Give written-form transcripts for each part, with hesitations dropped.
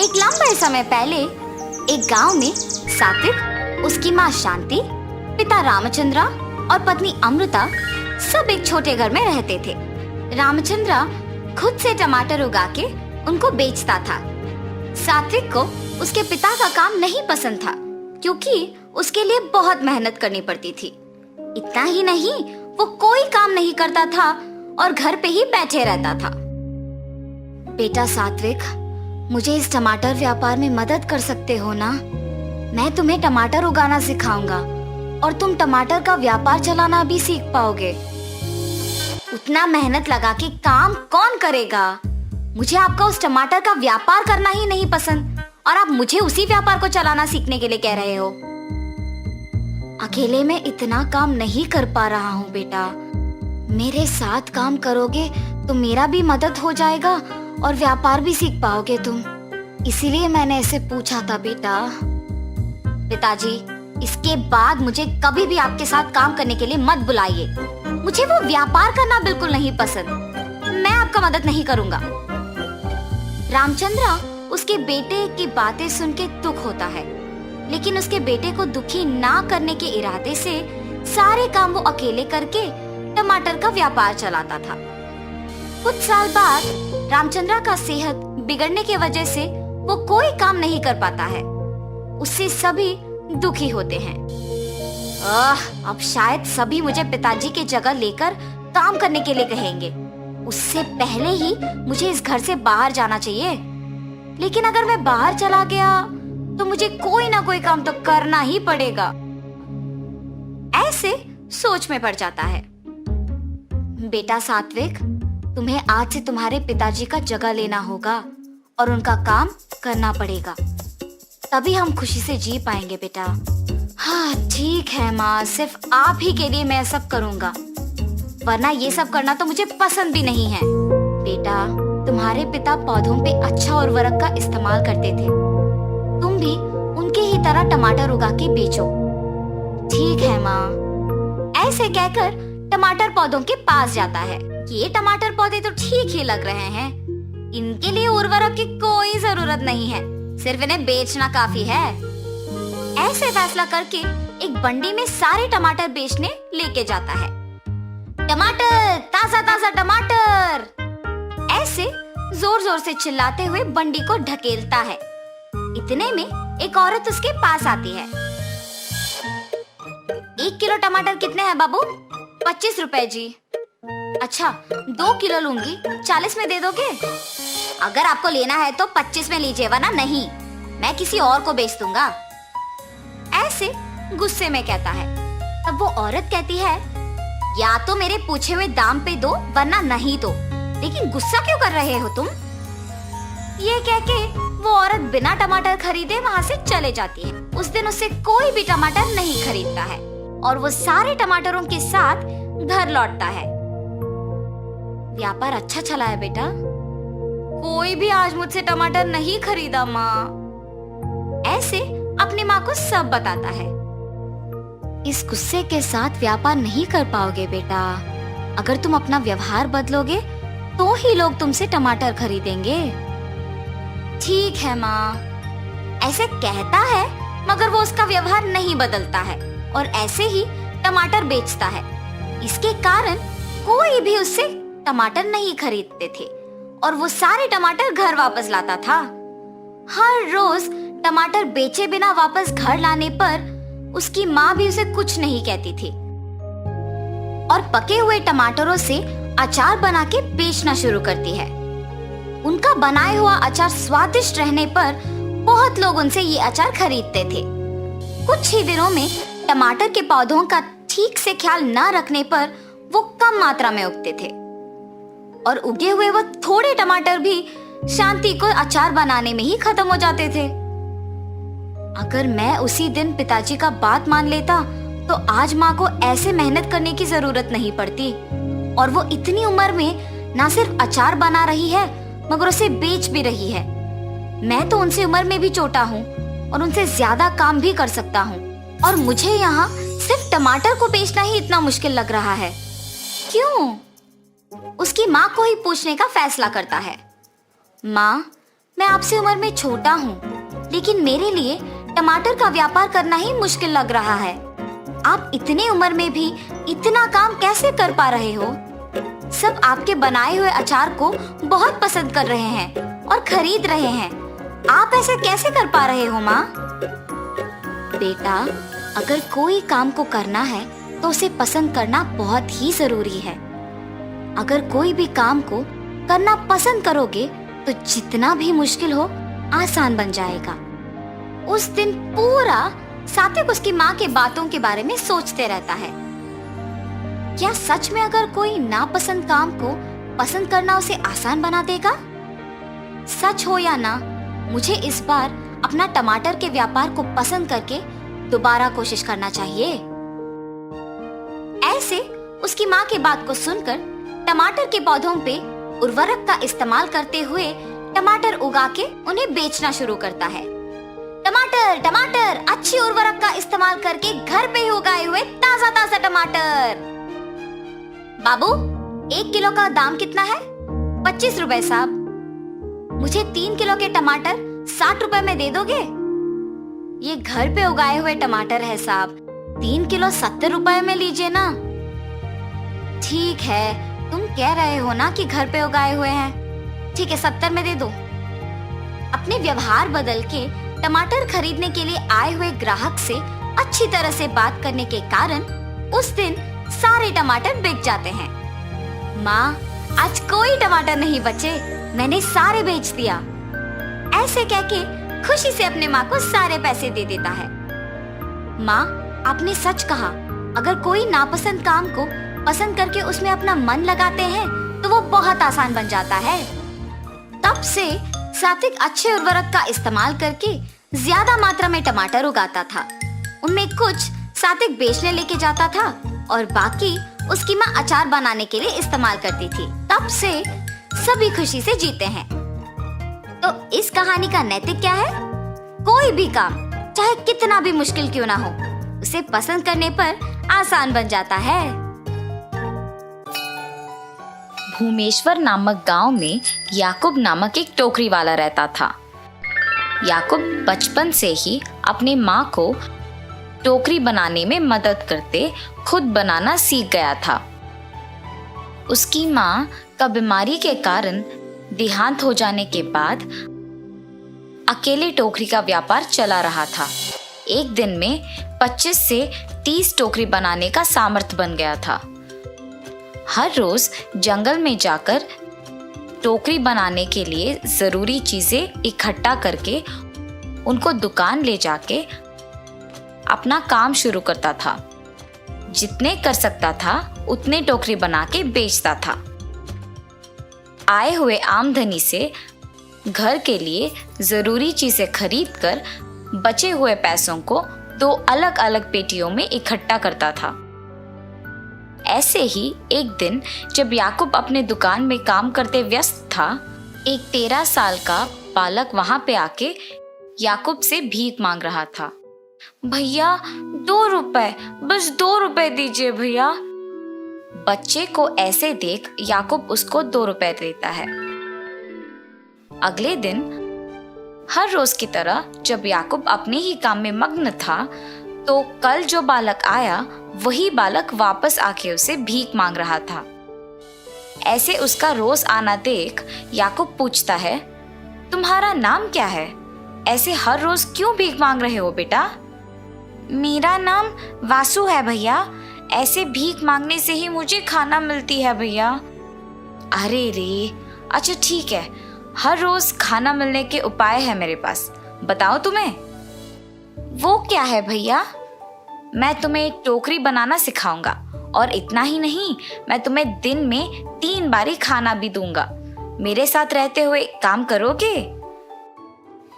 एक लंबे समय पहले एक गांव में सात्विक, उसकी माँ शांति, पिता रामचंद्रा और पत्नी अमृता सब एक छोटे घर में रहते थे। रामचंद्रा खुद से टमाटर उगा के उनको बेचता था। सात्विक को उसके पिता का काम नहीं पसंद था क्योंकि उसके लिए बहुत मेहनत करनी पड़ती थी। इतना ही नहीं, वो कोई काम नहीं करता था और घर पे ही बैठे रहता था। बेटा सात्विक, मुझे इस टमाटर व्यापार में मदद कर सकते हो ना? मैं तुम्हें टमाटर उगाना सिखाऊंगा और तुम टमाटर का व्यापार चलाना भी सीख पाओगे। उतना मेहनत लगा के काम कौन करेगा? मुझे आपका उस टमाटर का व्यापार करना ही नहीं पसंद और आप मुझे उसी व्यापार को चलाना सीखने के लिए कह रहे हो। अकेले मैं इतना काम नहीं कर पा रहा हूँ बेटा। मेरे साथ काम करोगे तो मेरा भी मदद हो जाएगा और व्यापार भी सीख पाओगे तुम। इसीलिए मैंने ऐसे पूछा था बेटा। पिताजी, इसके बाद मुझे कभी भी आपके साथ काम करने के लिए मत बुलाइए। मुझे वो व्यापार करना बिल्कुल नहीं पसंद। मैं आपका मदद नहीं करूंगा। रामचंद्रा उसके बेटे की बातें सुन के दुख होता है, लेकिन उसके बेटे को दुखी ना करने के इरादे से सारे काम वो अकेले करके टमाटर का व्यापार चलाता था। कुछ साल बाद रामचंद्रा का सेहत बिगड़ने की वजह से वो कोई काम नहीं कर पाता है। उससे सभी दुखी होते हैं। अब शायद सभी मुझे पिताजी की जगह लेकर काम करने के लिए कहेंगे। उससे पहले ही मुझे इस घर से बाहर जाना चाहिए। लेकिन अगर मैं बाहर चला गया तो मुझे कोई ना कोई काम तो करना ही पड़ेगा। ऐसे सोच में पड़ जाता है। बेटा सात्विक, तुम्हें आज से तुम्हारे पिताजी का जगह लेना होगा और उनका काम करना पड़ेगा, तभी हम खुशी से जी पाएंगे बेटा। हाँ ठीक है माँ, सिर्फ आप ही के लिए मैं सब करूँगा, वरना ये सब करना तो मुझे पसंद भी नहीं है। बेटा, तुम्हारे पिता पौधों पे अच्छा उर्वरक का इस्तेमाल करते थे। तुम भी उनके ही तरह टमाटर उगा के बेचो। ठीक है माँ। ऐसे कहकर टमाटर पौधों के पास जाता है। ये टमाटर पौधे तो ठीक ही लग रहे हैं। इनके लिए उर्वरक की कोई जरूरत नहीं है, सिर्फ इन्हें बेचना काफी है। ऐसे फैसला करके एक बंडी में सारे टमाटर बेचने लेके जाता है। टमाटर, ताजा ताजा टमाटर, ऐसे जोर जोर से चिल्लाते हुए बंडी को ढकेलता है। इतने में एक औरत उसके पास आती है। 1 किलो टमाटर कितने हैं बाबू? 25 रुपए जी। अच्छा, 2 किलो लूंगी, 40 में दे दोगे? अगर आपको लेना है तो 25 में लीजिए, वरना नहीं, मैं किसी और को बेच दूंगा। ऐसे गुस्से में कहता है। तब वो औरत कहती है, या तो मेरे पूछे हुए दाम पे दो वरना नहीं दो, लेकिन गुस्सा क्यों कर रहे हो तुम? ये कह के वो औरत बिना टमाटर खरीदे वहाँ से चले जाती है। उस दिन उससे कोई भी टमाटर नहीं खरीदता है और वो सारे टमाटरों के साथ घर लौटता है। व्यापार अच्छा चला है बेटा। कोई भी आज मुझसे टमाटर नहीं खरीदा माँ। ऐसे अपनी माँ को सब बताता है। इस गुस्से के साथ व्यापार नहीं कर पाओगे बेटा। अगर तुम अपना व्यवहार बदलोगे तो ही लोग तुमसे टमाटर खरीदेंगे। ठीक है माँ। ऐसे कहता है, मगर वो उसका व्यवहार नहीं बदलता है और ऐसे ही टमाटर बेचता है। इसके कारण कोई भी उससे टमाटर नहीं खरीदते थे और वो सारे टमाटर घर वापस लाता था। हर रोज टमाटर बेचे बिना वापस घर लाने पर उसकी माँ भी उसे कुछ नहीं कहती थी और पके हुए टमाटरों से अचार बना के बेचना शुरू करती है। उनका बनाया हुआ अचार स्वादिष्ट रहने पर बहुत लोग उनसे ये अचार खरीदते थे। कुछ ही दिनों में टमाटर के पौधों का ठीक से ख्याल न रखने पर वो कम मात्रा में उगते थे और उगे हुए वो थोड़े टमाटर भी शांति को अचार बनाने में ही खत्म हो जाते थे। अगर मैं उसी दिन पिताजी का बात मान लेता तो आज माँ को ऐसे मेहनत करने की जरूरत नहीं पड़ती और वो इतनी उम्र में ना सिर्फ अचार बना रही है मगर उसे बेच भी रही है। मैं तो उनसे उम्र में भी छोटा हूँ और उनसे ज्यादा काम भी कर सकता हूँ और मुझे यहाँ सिर्फ टमाटर को बेचना ही इतना मुश्किल लग रहा है। क्यों? उसकी माँ को ही पूछने का फैसला करता है। माँ, मैं आपसे उम्र में छोटा हूँ, लेकिन मेरे लिए टमाटर का व्यापार करना ही मुश्किल लग रहा है। आप इतने उम्र में भी इतना काम कैसे कर पा रहे हो? सब आपके बनाए हुए अचार को बहुत पसंद कर रहे हैं और खरीद रहे हैं। आप ऐसे कैसे कर पा रहे हो माँ? बेटा, अगर कोई काम को करना है तो उसे पसंद करना बहुत ही जरूरी है। अगर कोई भी काम को करना पसंद करोगे तो जितना भी मुश्किल हो आसान बन जाएगा। उस दिन पूरा सात्विक उसकी माँ के बातों के बारे में सोचते रहता है। क्या सच में अगर कोई नापसंद काम को पसंद करना उसे आसान बना देगा? सच हो या ना, मुझे इस बार अपना टमाटर के व्यापार को पसंद करके दोबारा कोशिश करना चाहिए। ऐसे उसकी माँ की बात को सुनकर टमाटर के पौधों पे उर्वरक का इस्तेमाल करते हुए टमाटर उगा के उन्हें बेचना शुरू करता है। टमाटर टमाटर, अच्छी उर्वरक का इस्तेमाल करके घर पे ही उगाए हुए ताजा ताजा टमाटर। बाबू, 1 किलो का दाम कितना है? 25 रुपए साहब। मुझे 3 किलो के टमाटर 60 रुपए में दे दोगे? ये घर पे उगाए हुए टमाटर है साहब, 3 किलो 70 रुपए में लीजिए ना। ठीक है, तुम कह रहे हो ना कि घर पे उगाए हुए हैं। ठीक है, 70 में दे दो। अपने व्यवहार बदल के टमाटर खरीदने के लिए आए हुए ग्राहक से अच्छी तरह से बात करने के कारण उस दिन सारे टमाटर बिक जाते हैं। माँ, आज कोई टमाटर नहीं बचे, मैंने सारे बेच दिया। ऐसे कह के खुशी से अपने माँ को सारे पैसे दे देता है। माँ, आपने सच कहा, अगर कोई नापसंद काम को पसंद करके उसमें अपना मन लगाते हैं तो वो बहुत आसान बन जाता है। तब से सात्विक अच्छे उर्वरक का इस्तेमाल करके ज्यादा मात्रा में टमाटर उगाता था। उनमें कुछ सात्विक बेचने लेके जाता था और बाकी उसकी माँ अचार बनाने के लिए इस्तेमाल करती थी। तब से सभी खुशी से जीते हैं। तो इस कहानी का नैतिक क्या है? कोई भी काम चाहे कितना भी मुश्किल क्यों ना हो, उसे पसंद करने पर आसान बन जाता है। भूमेश्वर नामक गांव में याकूब नामक एक टोकरी वाला रहता था। याकूब बचपन से ही अपनी माँ को टोकरी बनाने में मदद करते खुद बनाना सीख गया था। उसकी माँ का बीमारी के कारण देहांत हो जाने के बाद अकेले टोकरी का व्यापार चला रहा था। एक दिन में 25 से 30 टोकरी बनाने का सामर्थ्य बन गया था। हर रोज जंगल में जाकर टोकरी बनाने के लिए जरूरी चीजें इकट्ठा करके उनको दुकान ले जाके अपना काम शुरू करता था। जितने कर सकता था उतने टोकरी बना के बेचता था। आए हुए आमदनी से घर के लिए जरूरी चीजें खरीद कर बचे हुए पैसों को 2 अलग अलग पेटियों में इकट्ठा करता था। ऐसे ही एक दिन जब याकूब अपने दुकान में काम करते व्यस्त था, एक 13 साल का बालक वहां पे आके याकूब से भीख मांग रहा था। भैया 2 रुपए, बस 2 रुपए दीजिए भैया। बच्चे को ऐसे देख याकूब उसको 2 रुपए देता है। अगले दिन हर रोज की तरह जब याकूब अपने ही काम में मग्न था, तो कल जो बालक आया वही बालक वापस आके उसे भीख मांग रहा था। ऐसे उसका रोज आना देख याकूब पूछता है, तुम्हारा नाम क्या है? ऐसे हर रोज क्यों भीख मांग रहे हो बेटा? मेरा नाम वासु है भैया, ऐसे भीख मांगने से ही मुझे खाना मिलती है भैया। अरे रे, अच्छा ठीक है, हर रोज खाना मिलने के उपाय है मेरे पास, बताओ तुम्हें। वो क्या है भैया? मैं तुम्हें टोकरी बनाना सिखाऊंगा और इतना ही नहीं, मैं तुम्हें दिन में 3 बारी खाना भी दूंगा। मेरे साथ रहते हुए काम करोगे?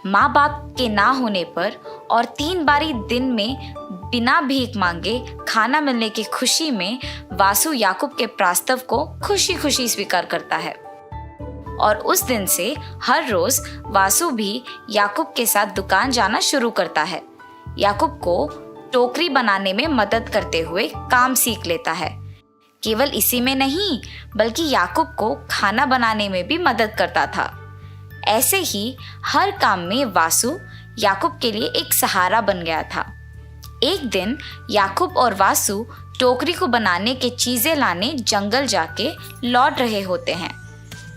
माँ बाप के ना होने पर और 3 बारी दिन में बिना भीख मांगे खाना मिलने की खुशी में वासु याकूब के प्रस्ताव को खुशी खुशी स्वीकार करता है। और उस दिन से हर रोज वासु भी याकूब के साथ दुकान जाना शुरू करता है। याकूब को टोकरी बनाने में मदद करते हुए काम सीख लेता है। केवल इसी में नहीं, बल्कि याकूब को खाना बनाने में भी मदद करता था। ऐसे ही हर काम में वासु याकूब के लिए एक सहारा बन गया था। एक दिन याकूब और वासु टोकरी को बनाने के चीजें लाने जंगल जाके लौट रहे होते हैं।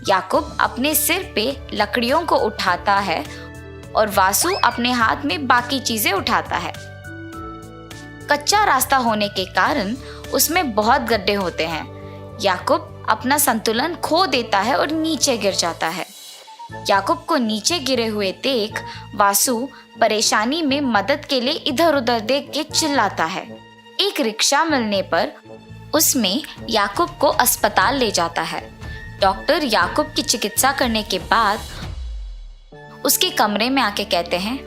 याकूब अपने सिर पे लकड़ियों को उठाता है और वासु अपने हाथ में बाकी चीजें उठाता है। कच्चा रास्ता होने के कारण उसमें बहुत गड्ढे होते हैं। याकूब अपना संतुलन खो देता है और नीचे गिर जाता है। याकूब को नीचे गिरे हुए देख वासु परेशानी में मदद के लिए इधर उधर देख के चिल्लाता है। एक रिक्शा मिलने पर उसमें याकूब को अस्पताल ले जाता है। डॉक्टर याकूब की चिकित्सा करने के बाद उसके कमरे में आके कहते हैं,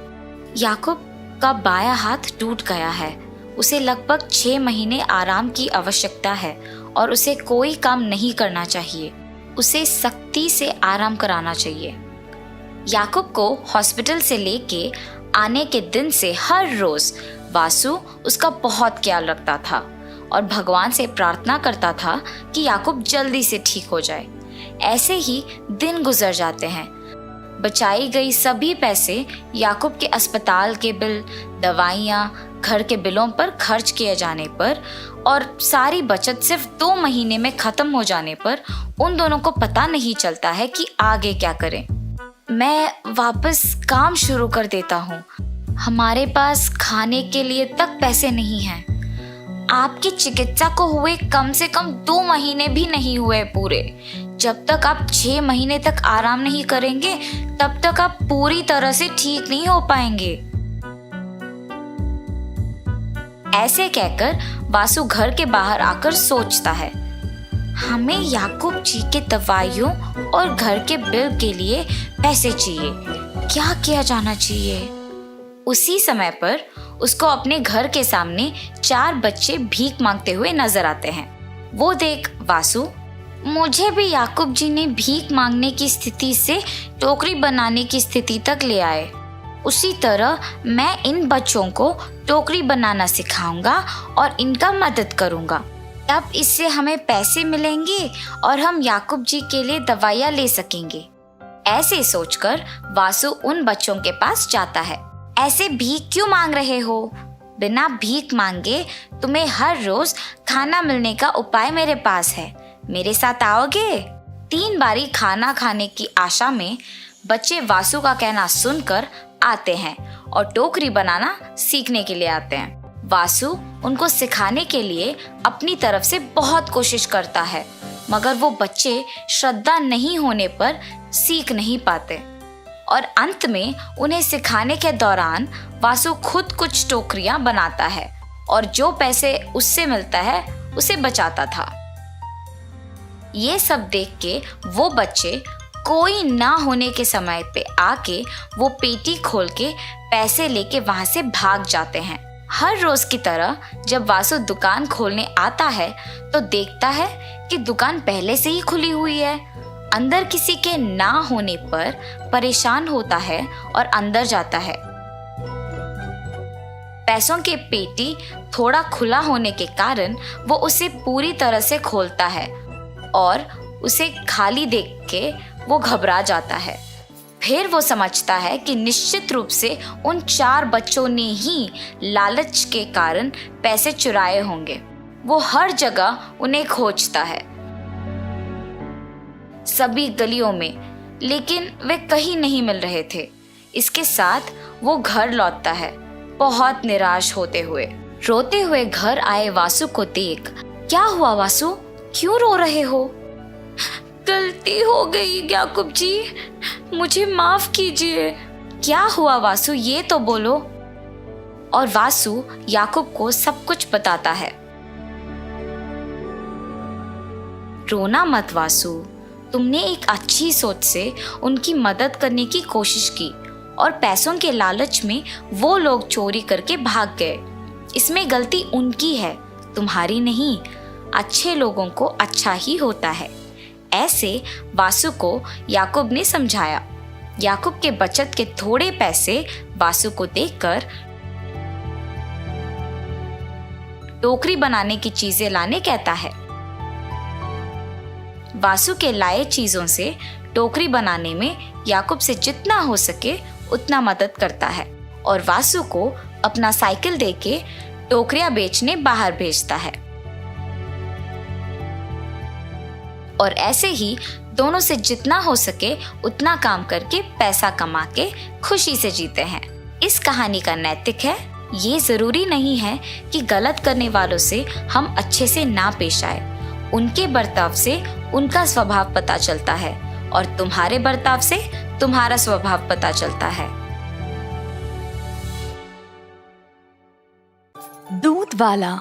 याकूब का बायां हाथ टूट गया है। उसे लगभग 6 महीने आराम की आवश्यकता है और उसे कोई काम नहीं करना चाहिए। उसे सख्ती से आराम कराना चाहिए। याकूब को हॉस्पिटल से लेके आने के दिन से हर रोज वासु उसका बहुत ख्याल रखता था और भगवान से प्रार्थना करता था कि याकूब जल्दी से ठीक हो जाए। ऐसे ही दिन गुजर जाते हैं। बचाई गई सभी पैसे याकूब के अस्पताल के बिल, दवाइयाँ, घर के बिलों पर खर्च किए जाने पर और सारी बचत सिर्फ 2 महीने में खत्म हो जाने पर उन दोनों को पता नहीं चलता है कि आगे क्या करें। मैं वापस काम शुरू कर देता हूँ। हमारे पास खाने के लिए तक पैसे नहीं हैं। आपकी चिकित्सा को हुए कम से कम 2 महीने भी नहीं हुए पूरे। जब तक आप 6 महीने तक आराम नहीं करेंगे तब तक आप पूरी तरह से ठीक नहीं हो पाएंगे। ऐसे कहकर वासु घर के बाहर आकर सोचता है, हमें याकूब जी के दवाइयों और घर के बिल के लिए पैसे चाहिए। क्या किया जाना चाहिए? उसी समय पर उसको अपने घर के सामने 4 बच्चे भीख मांगते हुए नजर आते हैं। वो देख वासु, मुझे भी याकूब जी ने भीख मांगने की स्थिति से टोकरी बनाने की स्थिति तक ले आए। उसी तरह मैं इन बच्चों को टोकरी बनाना सिखाऊंगा और इनका मदद करूंगा। तब इससे हमें पैसे मिलेंगे और हम याकूब जी के लिए दवाइयाँ ले सकेंगे। ऐसे सोचकर वासु उन बच्चों के पास जाता है। ऐसे भीख क्यों मांग रहे हो? बिना भीख मांगे तुम्हें हर रोज खाना मिलने का उपाय मेरे पास है। मेरे साथ आओगे? 3 बारी खाना खाने की आशा में बच्चे वासु का कहना सुनकर आते हैं और टोकरी बनाना सीखने के लिए आते हैं। वासु उनको सिखाने के लिए अपनी तरफ से बहुत कोशिश करता है, मगर वो बच्चे श्रद्धा नहीं होने पर सीख नहीं पाते और अंत में उन्हें सिखाने के दौरान वासु खुद कुछ टोकरियां बनाता है और जो पैसे उससे मिलता है उसे बचाता था। ये सब देख के वो बच्चे कोई ना होने के समय पे आके वो पेटी खोल के पैसे लेके वहां से भाग जाते हैं। हर रोज की तरह जब वासु दुकान खोलने आता है तो देखता है कि दुकान पहले से ही खुली हुई है। अंदर किसी के ना होने पर परेशान होता है और अंदर जाता है। पैसों के पेटी थोड़ा खुला होने के कारण वो उसे पूरी तरह से खोलता है और उसे खाली देख के वो घबरा जाता है। फिर वो समझता है कि निश्चित रूप से उन 4 बच्चों ने ही लालच के कारण पैसे चुराए होंगे। वो हर जगह उन्हें खोजता है, सभी गलियों में, लेकिन वे कहीं नहीं मिल रहे थे। इसके साथ वो घर लौटता है, बहुत निराश होते हुए। रोते हुए घर आए वासु को देख, क्या हुआ वासु, क्यों रो रहे हो? गलती हो गई याकूब जी, मुझे माफ कीजिए। क्या हुआ वासु, ये तो बोलो। और वासु याकूब को सब कुछ बताता है। रोना मत वासु, तुमने एक अच्छी सोच से उनकी मदद करने की कोशिश की और पैसों के लालच में वो लोग चोरी करके भाग गए। इसमें गलती उनकी है, तुम्हारी नहीं। अच्छे लोगों को अच्छा ही होता है। ऐसे वासु को याकूब ने समझाया। याकूब के बचत के थोड़े पैसे वासु को देकर टोकरी बनाने की चीजें लाने कहता है। वासु के लाए चीजों से टोकरी बनाने में याकूब से जितना हो सके उतना मदद करता है और वासु को अपना साइकिल देके टोकरियां बेचने बाहर भेजता है। और ऐसे ही दोनों से जितना हो सके उतना काम करके पैसा कमा के खुशी से जीते हैं। इस कहानी का नैतिक है, ये जरूरी नहीं है कि गलत करने वालों से हम अच्छे से ना पेश आए। उनके बर्ताव से उनका स्वभाव पता चलता है और तुम्हारे बर्ताव से तुम्हारा स्वभाव पता चलता है। दूध वाला।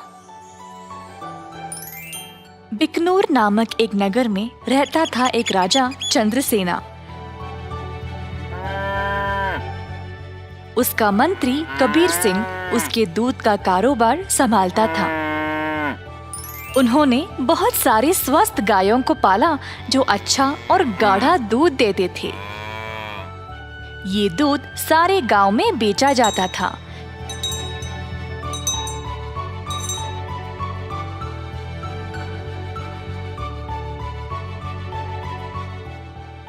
बिकनूर नामक एक नगर में रहता था एक राजा चंद्रसेना। उसका मंत्री कबीर सिंह उसके दूध का कारोबार संभालता था। उन्होंने बहुत सारे स्वस्थ गायों को पाला जो अच्छा और गाढ़ा दूध देते थे। ये दूध सारे गांव में बेचा जाता था।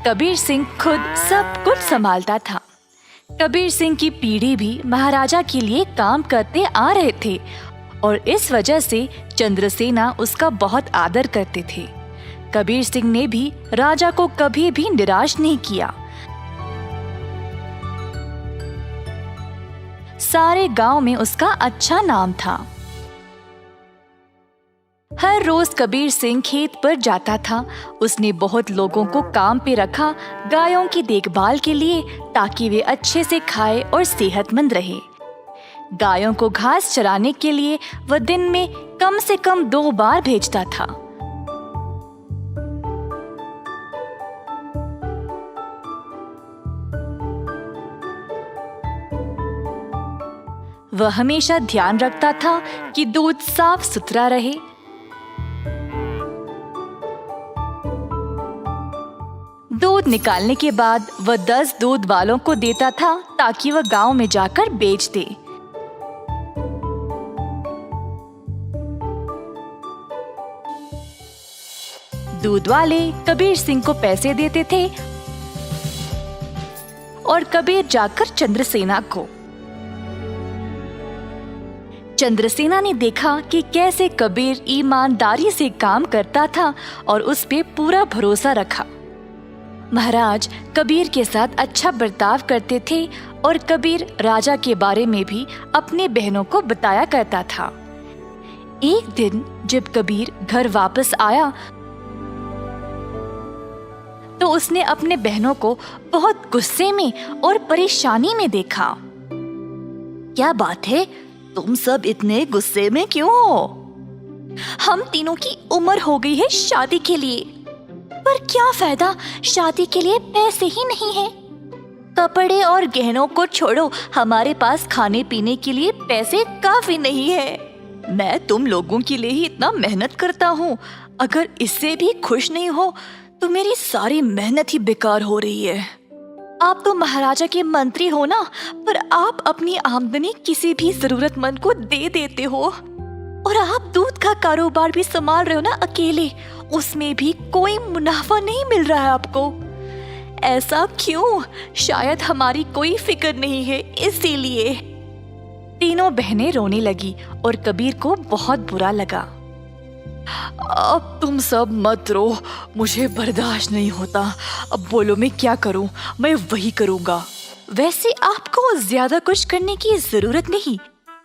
कबीर सिंह खुद सब कुछ संभालता था। कबीर सिंह की पीढ़ी भी महाराजा के लिए काम करते आ रहे थे और इस वजह से चंद्रसेना उसका बहुत आदर करते थे। कबीर सिंह ने भी राजा को कभी भी निराश नहीं किया। सारे गांव में उसका अच्छा नाम था। हर रोज कबीर सिंह खेत पर जाता था। उसने बहुत लोगों को काम पे रखा गायों की देखभाल के लिए, ताकि वे अच्छे से खाए और सेहतमंद रहे। गायों को घास चराने के लिए वह दिन में कम से कम 2 बार भेजता था। वह हमेशा ध्यान रखता था कि दूध साफ सुथरा रहे। दूध निकालने के बाद वह 10 दूध वालों को देता था ताकि वह गांव में जाकर बेच दे। दूध वाले कबीर सिंह को पैसे देते थे और कबीर जाकर चंद्रसेना को। चंद्रसेना ने देखा कि कैसे कबीर ईमानदारी से काम करता था और उस पे पूरा भरोसा रखा। महाराज कबीर के साथ अच्छा बर्ताव करते थे और कबीर राजा के बारे में भी अपने बहनों को बताया करता था। एक दिन जब कबीर घर वापस आया तो उसने अपने बहनों को बहुत गुस्से में और परेशानी में देखा। क्या बात है, तुम सब इतने गुस्से में क्यों हो? हम तीनों की उम्र हो गई है शादी के लिए, पर क्या फायदा, शादी के लिए पैसे ही नहीं है। कपड़े और गहनों को छोड़ो, हमारे पास खाने पीने के लिए पैसे काफी नहीं है। मैं तुम लोगों के लिए ही इतना मेहनत करता हूँ, अगर इससे भी खुश नहीं हो तो मेरी सारी मेहनत ही बेकार हो रही है। आप तो महाराजा के मंत्री हो ना, पर आप अपनी आमदनी किसी भी जरूरतमंद को दे देते हो। और आप दूध का कारोबार भी संभाल रहे हो ना अकेले, उसमें भी कोई मुनाफा नहीं मिल रहा है आपको। ऐसा क्यों? शायद हमारी कोई फिक्र नहीं है, इसीलिए। तीनों बहनें रोने लगी और कबीर को बहुत बुरा लगा। अब तुम सब मत रो, मुझे बर्दाश्त नहीं होता। अब बोलो मैं क्या करूं? मैं वही करूंगा। वैसे आपको ज्यादा कुछ करने की जरूरत नहीं,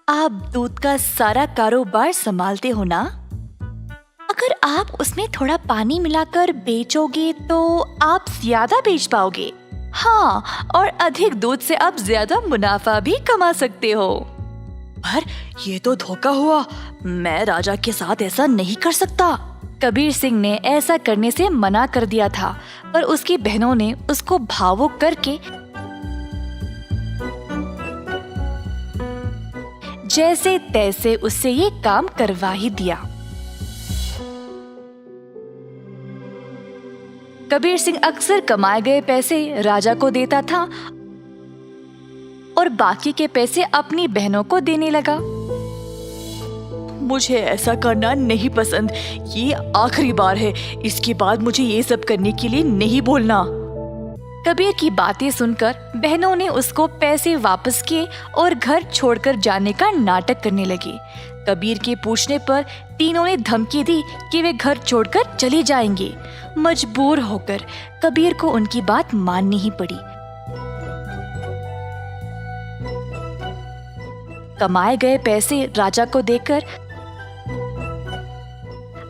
आप दूध का सारा कारोबार संभालते हो ना। अगर आप उसमें थोड़ा पानी मिलाकर बेचोगे तो आप ज्यादा बेच पाओगे। हाँ, और अधिक दूध से आप ज्यादा मुनाफा भी कमा सकते हो। पर ये तो धोखा हुआ, मैं राजा के साथ ऐसा नहीं कर सकता। कबीर सिंह ने ऐसा करने से मना कर दिया था, पर उसकी बहनों ने उसको भावुक करके जैसे तैसे उससे ये काम करवा ही दिया। कबीर सिंह अक्सर कमाए गए पैसे राजा को देता था और बाकी के पैसे अपनी बहनों को देने लगा। मुझे ऐसा करना नहीं पसंद, ये आखिरी बार है, इसके बाद मुझे ये सब करने के लिए नहीं बोलना। कबीर की बातें सुनकर बहनों ने उसको पैसे वापस किए और घर छोड़कर जाने का नाटक करने लगी। कबीर के पूछने पर तीनों ने धमकी दी कि वे घर छोड़कर चले जाएंगे। मजबूर होकर कबीर को उनकी बात माननी ही पड़ी। कमाए गए पैसे राजा को देकर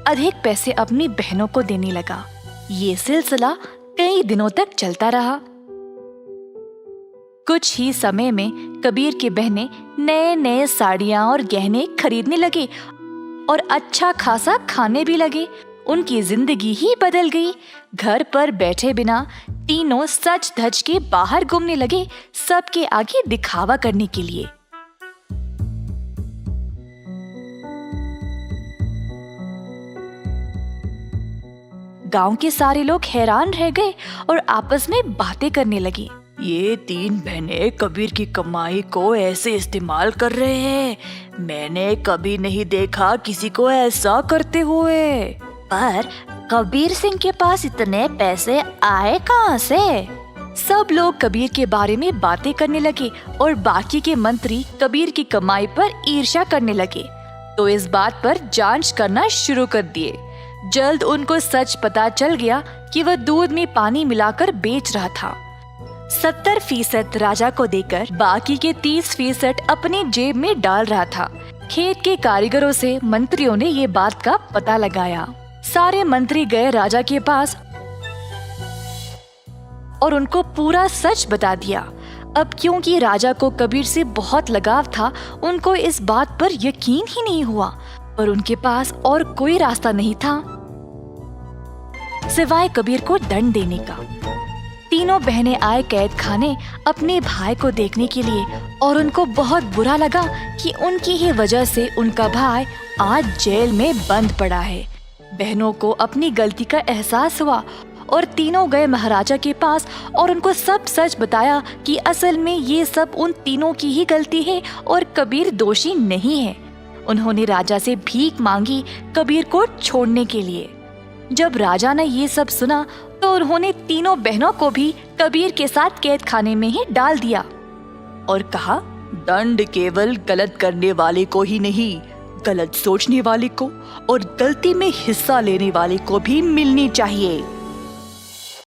अधिक पैसे अपनी बहनों को देने लगा। ये सिलसिला कई दिनों तक चलता रहा। कुछ ही समय में कबीर की बहनें नए नए साड़ियां और गहने खरीदने लगे और अच्छा खासा खाने भी लगे। उनकी जिंदगी ही बदल गई। घर पर बैठे बिना तीनों सज धज के बाहर घूमने लगे, सबके आगे दिखावा करने के लिए। गांव के सारे लोग हैरान रह गए और आपस में बातें करने लगी। ये तीन बहनें कबीर की कमाई को ऐसे इस्तेमाल कर रहे हैं। मैंने कभी नहीं देखा किसी को ऐसा करते हुए। पर कबीर सिंह के पास इतने पैसे आए कहाँ से? सब लोग कबीर के बारे में बातें करने लगे और बाकी के मंत्री कबीर की कमाई पर ईर्ष्या करने लगे, तो इस बात पर जांच करना शुरू कर दिए। जल्द उनको सच पता चल गया कि वह दूध में पानी मिलाकर बेच रहा था। 70% राजा को देकर बाकी के 30% अपनी जेब में डाल रहा था। खेत के कारीगरों से मंत्रियों ने ये बात का पता लगाया। सारे मंत्री गए राजा के पास और उनको पूरा सच बता दिया। अब क्योंकि राजा को कबीर से बहुत लगाव था, उनको इस बात पर यकीन ही नहीं हुआ, पर उनके पास और कोई रास्ता नहीं था सिवाय कबीर को दंड देने का। तीनों बहनें आए कैद खाने अपने भाई को देखने के लिए और उनको बहुत बुरा लगा कि उनकी ही वजह से उनका भाई आज जेल में बंद पड़ा है। बहनों को अपनी गलती का एहसास हुआ और तीनों गए महाराजा के पास और उनको सब सच बताया कि असल में ये सब उन तीनों की ही गलती है और कबीर दोषी नहीं है। उन्होंने राजा से भीख मांगी कबीर को छोड़ने के लिए। जब राजा ने ये सब सुना तो उन्होंने तीनों बहनों को भी कबीर के साथ कैद खाने में ही डाल दिया और कहा, दंड केवल गलत करने वाले को ही नहीं, गलत सोचने वाले को और गलती में हिस्सा लेने वाले को भी मिलनी चाहिए।